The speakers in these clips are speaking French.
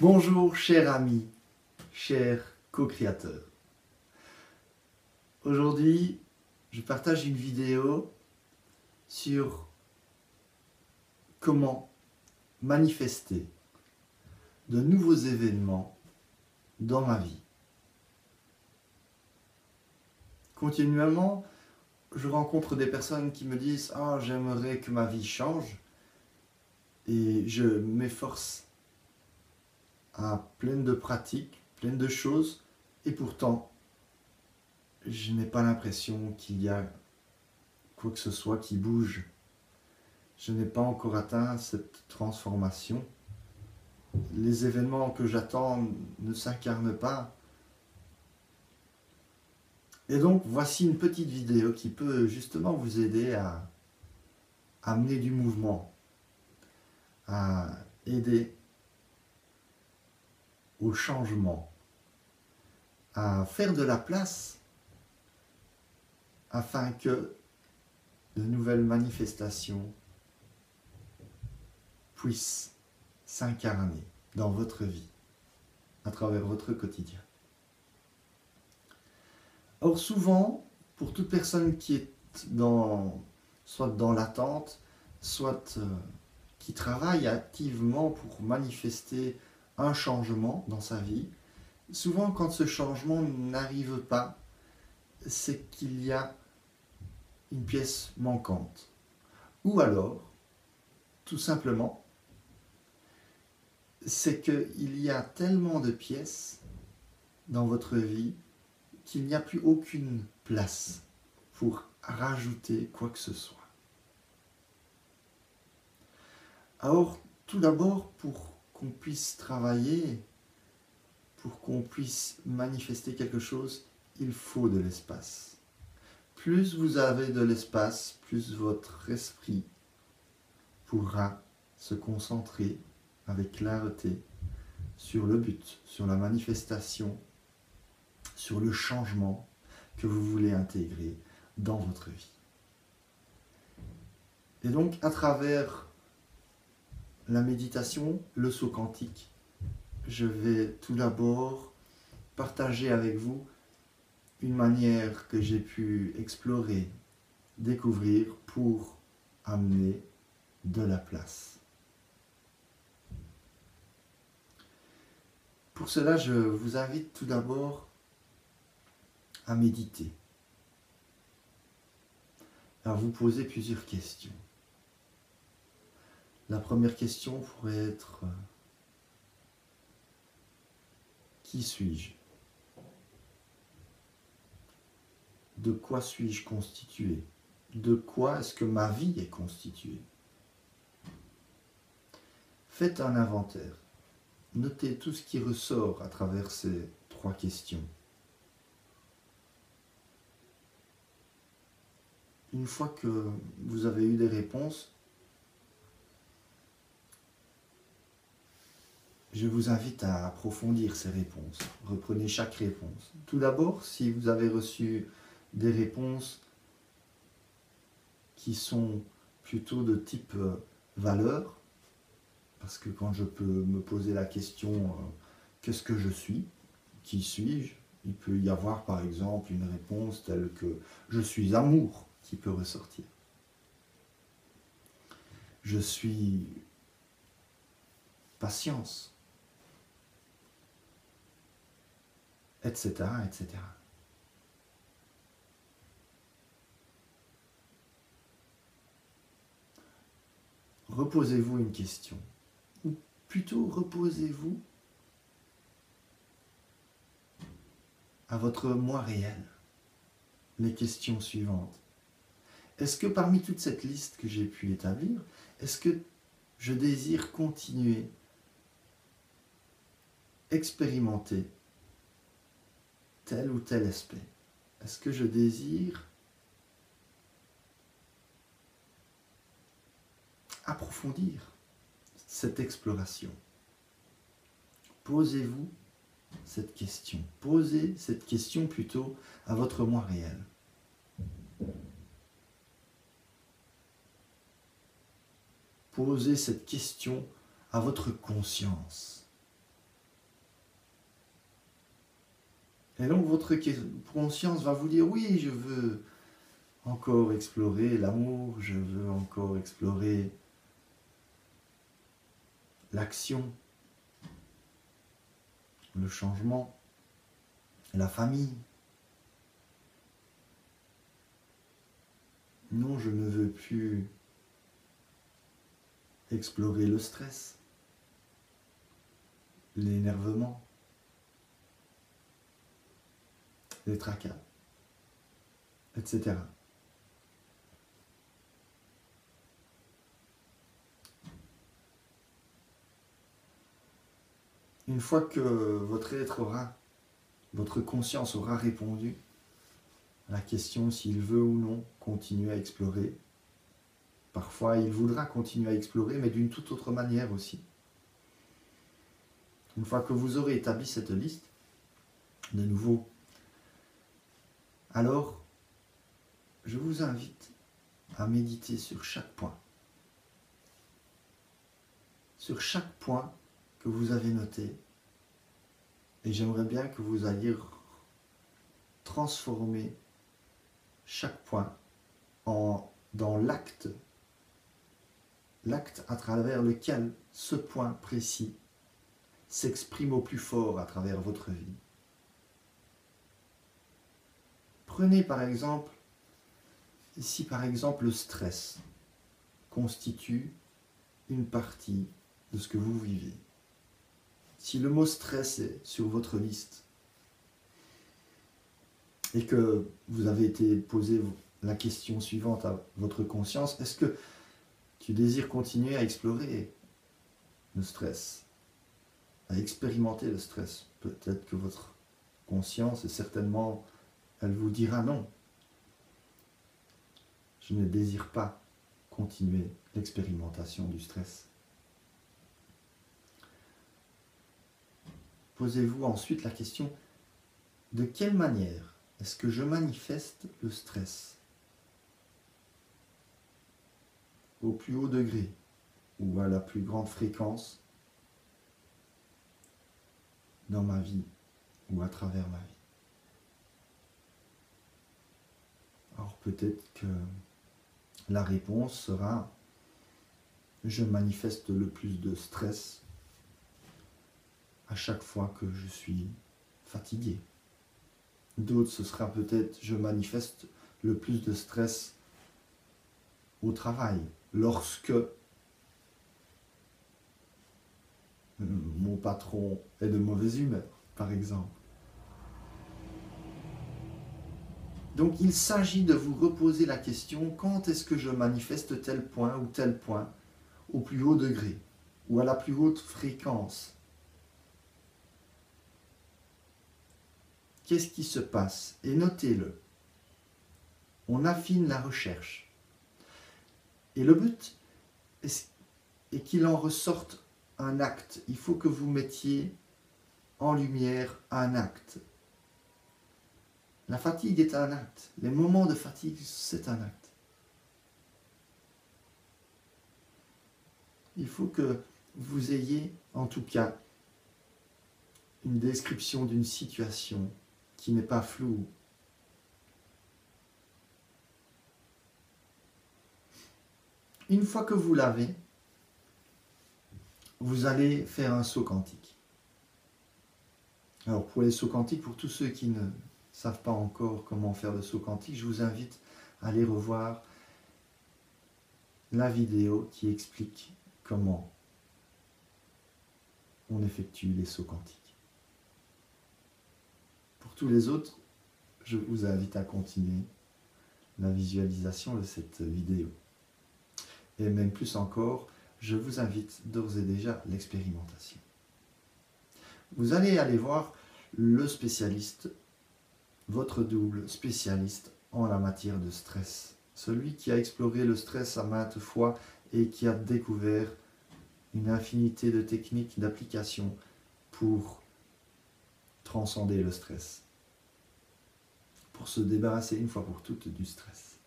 Bonjour cher ami, cher co-créateur. Aujourd'hui, je partage une vidéo sur comment manifester de nouveaux événements dans ma vie. Continuellement, je rencontre des personnes qui me disent « Ah, j'aimerais que ma vie change » et je m'efforce à pleine de pratiques, pleine de choses, et pourtant, je n'ai pas l'impression qu'il y a quoi que ce soit qui bouge. Je n'ai pas encore atteint cette transformation. Les événements que j'attends ne s'incarnent pas. Et donc, voici une petite vidéo qui peut justement vous aider à amener du mouvement, à aider au changement, à faire de la place afin que de nouvelles manifestations puissent s'incarner dans votre vie, à travers votre quotidien. Or souvent, pour toute personne qui est soit dans l'attente, soit qui travaille activement pour manifester un changement dans sa vie, souvent quand ce changement n'arrive pas, c'est qu'il y a une pièce manquante. Ou alors, tout simplement, c'est qu'il y a tellement de pièces dans votre vie qu'il n'y a plus aucune place pour rajouter quoi que ce soit. Alors, tout d'abord, pour qu'on puisse travailler, pour qu'on puisse manifester quelque chose, il faut de l'espace. Plus vous avez de l'espace, plus votre esprit pourra se concentrer avec clarté sur le but, sur la manifestation, sur le changement que vous voulez intégrer dans votre vie. Et donc, à travers la méditation, le saut quantique, je vais tout d'abord partager avec vous une manière que j'ai pu explorer, découvrir pour amener de la place. Pour cela, je vous invite tout d'abord à méditer, à vous poser plusieurs questions. La première question pourrait être qui suis-je? De quoi suis-je constitué? De quoi est-ce que ma vie est constituée? Faites un inventaire. Notez tout ce qui ressort à travers ces 3 questions. Une fois que vous avez eu des réponses, je vous invite à approfondir ces réponses. Reprenez chaque réponse. Tout d'abord, si vous avez reçu des réponses qui sont plutôt de type valeur, parce que quand je peux me poser la question qu'est-ce que je suis, qui suis-je, il peut y avoir par exemple une réponse telle que je suis amour qui peut ressortir. Je suis patience, etc., etc. Reposez-vous une question, ou plutôt reposez-vous à votre moi réel les questions suivantes. Est-ce que parmi toute cette liste que j'ai pu établir, est-ce que je désire continuer, expérimenter tel ou tel aspect? Est-ce que je désire approfondir cette exploration? Posez-vous cette question. Posez cette question plutôt à votre moi réel. Posez cette question à votre conscience. Et donc votre conscience va vous dire, oui, je veux encore explorer l'amour, je veux encore explorer l'action, le changement, la famille. Non, je ne veux plus explorer le stress, l'énervement, les tracas, etc. Une fois que votre conscience aura répondu à la question s'il veut ou non continuer à explorer, parfois il voudra continuer à explorer, mais d'une toute autre manière aussi. Une fois que vous aurez établi cette liste, de nouveau, alors je vous invite à méditer sur chaque point. Sur chaque point que vous avez noté. Et j'aimerais bien que vous alliez transformer chaque point dans l'acte à travers lequel ce point précis s'exprime au plus fort à travers votre vie. Prenez par exemple, si par exemple le stress constitue une partie de ce que vous vivez. Si le mot stress est sur votre liste et que vous avez été posé la question suivante à votre conscience, est-ce que tu désires continuer à explorer le stress, à expérimenter le stress? Peut-être que votre conscience, et certainement, elle vous dira non. Je ne désire pas continuer l'expérimentation du stress. Posez-vous ensuite la question, de quelle manière est-ce que je manifeste le stress? Au plus haut degré ou à la plus grande fréquence dans ma vie ou à travers ma vie. Alors peut-être que la réponse sera, je manifeste le plus de stress à chaque fois que je suis fatigué. D'autres, ce sera peut-être, je manifeste le plus de stress au travail, lorsque mon patron est de mauvaise humeur, par exemple. Donc il s'agit de vous reposer la question, quand est-ce que je manifeste tel point ou tel point au plus haut degré ou à la plus haute fréquence? Qu'est-ce qui se passe? Et notez-le. On affine la recherche. Et le but est qu'il en ressorte un acte. Il faut que vous mettiez en lumière un acte. La fatigue est un acte. Les moments de fatigue, c'est un acte. Il faut que vous ayez, en tout cas, une description d'une situation qui n'est pas floue. Une fois que vous l'avez, vous allez faire un saut quantique. Alors pour les sauts quantiques, pour tous ceux qui ne savent pas encore comment faire le saut quantique, je vous invite à aller revoir la vidéo qui explique comment on effectue les sauts quantiques. Pour tous les autres, je vous invite à continuer la visualisation de cette vidéo. Et même plus encore, je vous invite d'ores et déjà à l'expérimentation. Vous allez aller voir le spécialiste, votre double spécialiste en la matière de stress. Celui qui a exploré le stress à maintes fois et qui a découvert une infinité de techniques d'application pour transcender le stress, pour se débarrasser une fois pour toutes du stress.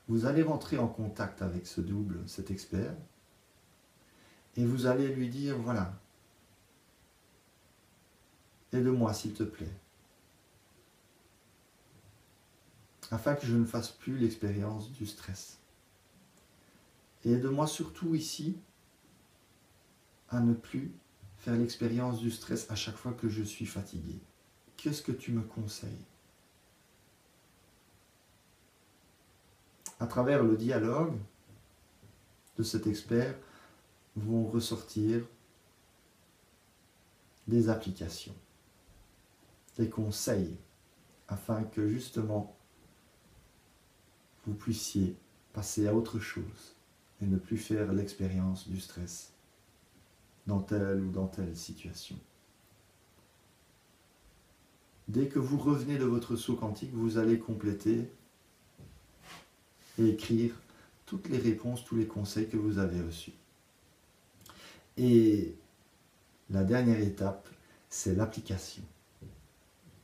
Vous allez rentrer en contact avec ce double, cet expert, et vous allez lui dire, voilà, Aide-moi, s'il te plaît, afin que je ne fasse plus l'expérience du stress. Et aide-moi surtout ici à ne plus faire l'expérience du stress à chaque fois que je suis fatigué. Qu'est-ce que tu me conseilles? À travers le dialogue de cet expert vont ressortir des applications, des conseils, afin que justement vous puissiez passer à autre chose et ne plus faire l'expérience du stress dans telle ou dans telle situation. Dès que vous revenez de votre saut quantique, vous allez compléter et écrire toutes les réponses, tous les conseils que vous avez reçus. Et la dernière étape, c'est l'application.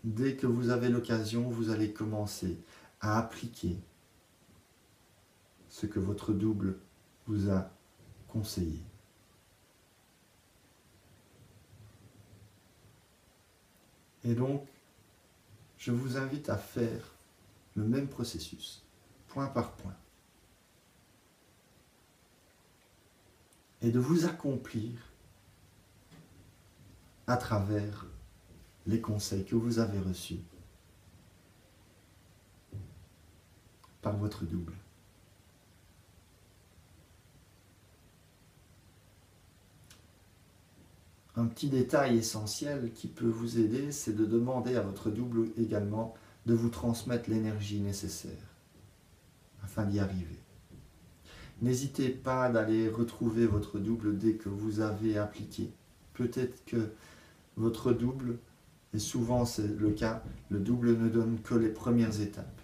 Dès que vous avez l'occasion, vous allez commencer à appliquer ce que votre double vous a conseillé. Et donc, je vous invite à faire le même processus, point par point, et de vous accomplir à travers les conseils que vous avez reçus par votre double. Un petit détail essentiel qui peut vous aider, c'est de demander à votre double également de vous transmettre l'énergie nécessaire afin d'y arriver. N'hésitez pas d'aller retrouver votre double dès que vous avez appliqué. Peut-être que votre double, et souvent c'est le cas, le double ne donne que les premières étapes.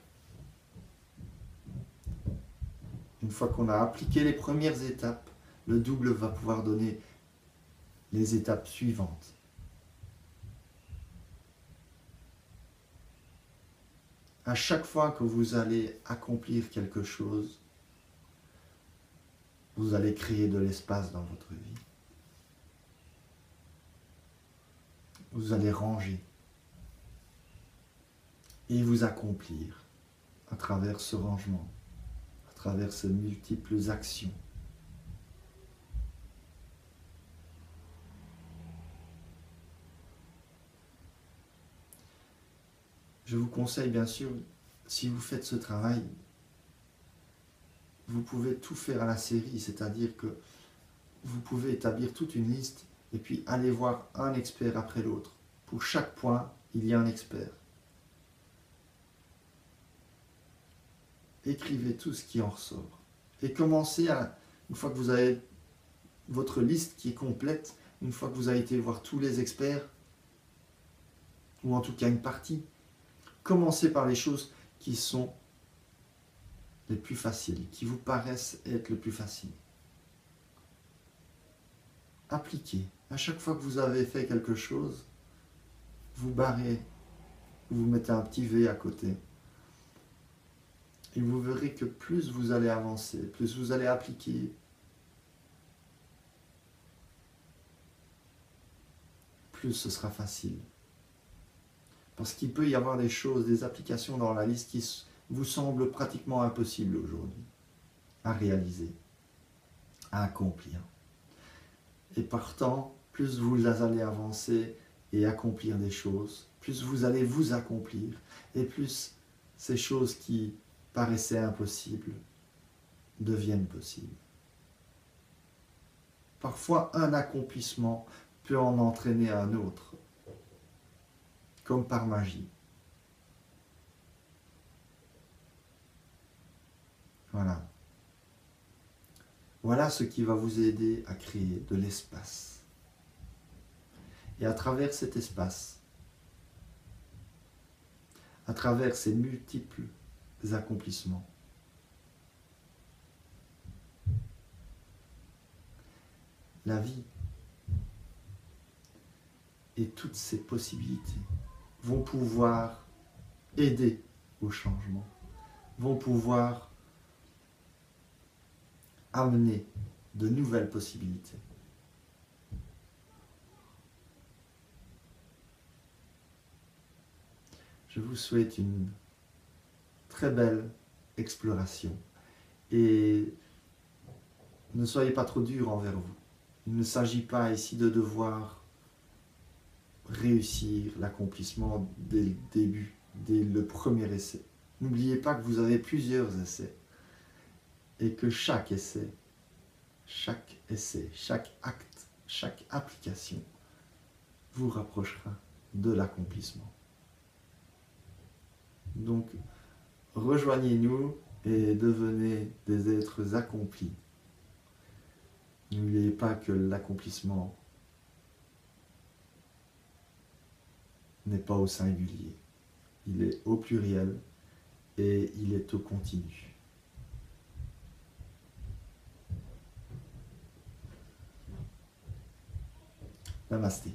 Une fois qu'on a appliqué les premières étapes, le double va pouvoir donner les étapes suivantes. À chaque fois que vous allez accomplir quelque chose, vous allez créer de l'espace dans votre vie. Vous allez ranger et vous accomplir à travers ce rangement, à travers ces multiples actions. Je vous conseille bien sûr, si vous faites ce travail, vous pouvez tout faire à la série, c'est-à-dire que vous pouvez établir toute une liste et puis aller voir un expert après l'autre. Pour chaque point, il y a un expert. Écrivez tout ce qui en ressort. Et commencez à, une fois que vous avez votre liste qui est complète, une fois que vous avez été voir tous les experts, ou en tout cas une partie, commencez par les choses qui sont les plus faciles, qui vous paraissent être les plus faciles. Appliquez. À chaque fois que vous avez fait quelque chose, vous barrez, vous mettez un petit V à côté. Et vous verrez que plus vous allez avancer, plus vous allez appliquer, plus ce sera facile. Parce qu'il peut y avoir des choses, des applications dans la liste qui vous semblent pratiquement impossibles aujourd'hui à réaliser, à accomplir. Et partant, plus vous allez avancer et accomplir des choses, plus vous allez vous accomplir, et plus ces choses qui paraissaient impossibles deviennent possibles. Parfois, un accomplissement peut en entraîner un autre, comme par magie. Voilà. Voilà ce qui va vous aider à créer de l'espace. Et à travers cet espace, à travers ces multiples accomplissements, la vie et toutes ses possibilités vont pouvoir aider au changement, vont pouvoir amener de nouvelles possibilités. Je vous souhaite une très belle exploration et ne soyez pas trop dur envers vous. Il ne s'agit pas ici de devoir réussir l'accomplissement dès le début, dès le premier essai. N'oubliez pas que vous avez plusieurs essais et que chaque essai, chaque acte, chaque application vous rapprochera de l'accomplissement. Donc, rejoignez-nous et devenez des êtres accomplis. N'oubliez pas que l'accomplissement n'est pas au singulier. Il est au pluriel et il est au continu. Namasté.